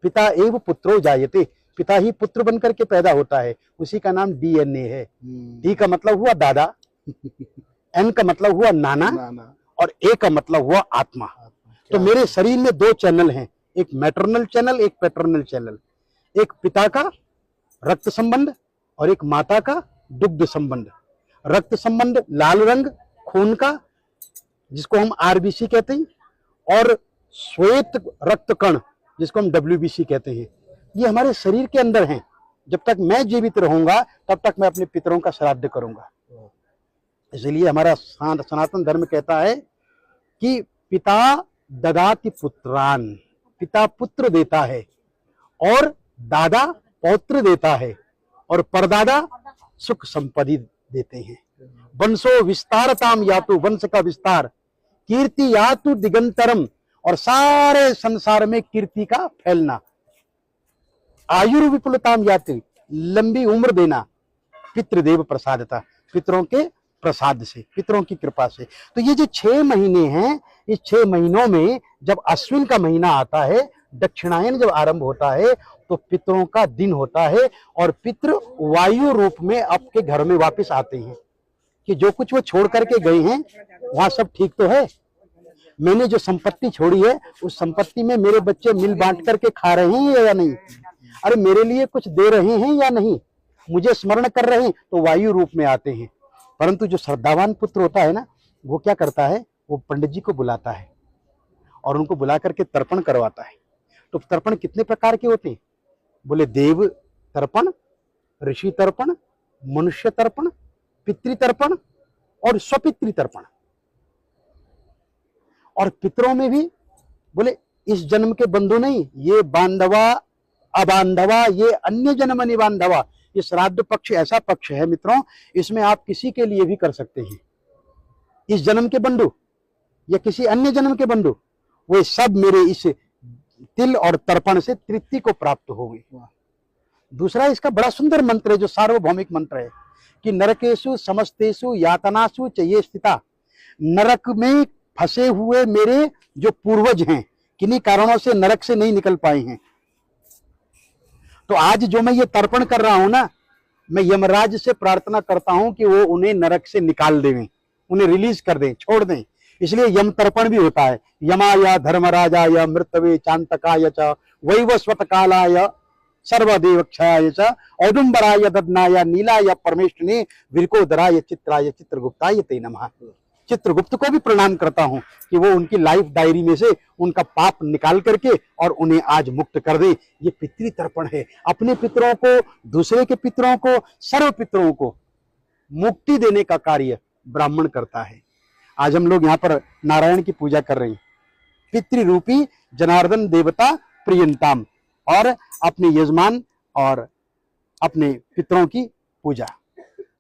पिता एव पुत्रो जायते, पिता ही पुत्र बनकर के पैदा होता है, उसी का नाम डीएनए है। डी का मतलब हुआ दादा, एन का मतलब हुआ नाना, और ए का मतलब हुआ आत्मा। तो मेरे शरीर में दो चैनल हैं, एक मैटरनल चैनल, एक पैटर्नल चैनल। एक पिता का रक्त संबंध और एक माता का दुग्ध संबंध। रक्त संबंध लाल रंग खून का, जिसको हम आरबीसी कहते हैं, और श्वेत रक्त कण, जिसको हम डब्ल्यूबीसी कहते हैं, ये हमारे शरीर के अंदर हैं। जब तक मैं जीवित रहूंगा तब तक मैं अपने पितरों का श्राद्ध करूंगा। इसलिए हमारा सनातन धर्म कहता है कि पिता ददाति पुत्रान, पिता पुत्र देता है, और दादा पौत्र देता है, और परदादा सुख संपत्ति देते हैं। वंशो विस्तारताम यातु, वंश का विस्तार, कीर्ति यातु दिगंतरम, और सारे संसार में कीर्ति का फैलना, आयुर् विपुलताम याति, लंबी उम्र देना, पितृदेव प्रसादता, पितरों के प्रसाद से, पितरों की कृपा से। तो ये जो 6 महीने हैं, इस 6 महीनों में जब अश्विन का महीना आता है, दक्षिणायन जब आरंभ होता है, तो पितरों का दिन होता है, और पितृ वायु रूप में आपके घर में वापस आते हैं कि जो कुछ वो छोड़ करके गए हैं वहां सब ठीक तो है। मैंने जो संपत्ति छोड़ी है, उस संपत्ति में मेरे बच्चे मिल बांट करके खा रहे हैं या नहीं, अरे मेरे लिए कुछ दे रहे हैं या नहीं, मुझे स्मरण कर रहे हैं, तो वायु रूप में आते हैं। परंतु जो श्रद्धावान पुत्र होता है ना, वो क्या करता है, वो पंडित जी को बुलाता है और उनको बुला करके तर्पण करवाता है। तो तर्पण कितने प्रकार के होते हैं? बोले देव तर्पण, ऋषि तर्पण, मनुष्य तर्पण, पितृतर्पण और स्वपितृ तर्पण। और पितरों में भी बोले इस जन्म के बंधु नहीं, ये बांधवा अबांधवा, ये अन्य जन्म निबांधवा। ये श्राद्ध पक्ष ऐसा पक्ष है मित्रों, इसमें आप किसी के लिए भी कर सकते हैं। इस जन्म के बंधु या किसी अन्य जन्म के बंधु, वे सब मेरे इस तिल और तर्पण से तृप्ति को प्राप्त हो गई। दूसरा इसका बड़ा सुंदर मंत्र है, जो सार्वभौमिक मंत्र है कि नरकेशु समस्तेषु यातनासु च ये स्थिता। नरक में फंसे हुए मेरे जो पूर्वज हैं, किन्हीं कारणों से नरक से नहीं निकल पाए हैं, तो आज जो मैं ये तर्पण कर रहा हूं ना, मैं यमराज से प्रार्थना करता हूं कि वो उन्हें नरक से निकाल दें, उन्हें रिलीज कर दें, छोड़ दें। इसलिए यम तर्पण भी होता है। यमाय धर्मराजाय मृतवे चांतकाय च वैवस्वत कालाय सर्वदेवक्षाय च औदुंबराय ददनाय नीलाय परमेष्ठिने विरकोदराय चित्राय चित्रगुप्ताय ते नमः। चित्रगुप्त को भी प्रणाम करता हूं कि वो उनकी लाइफ डायरी में से उनका पाप निकाल करके और उन्हें आज मुक्त कर दे। ये पितृ तर्पण है। अपने पितरों को, दूसरे के पितरों को, सर्व पितरों को मुक्ति देने का कार्य ब्राह्मण करता है। आज हम लोग यहाँ पर नारायण की पूजा कर रहे हैं, पितृरूपी जनार्दन देवता प्रियंताम, और अपने यजमान और अपने पितरों की पूजा।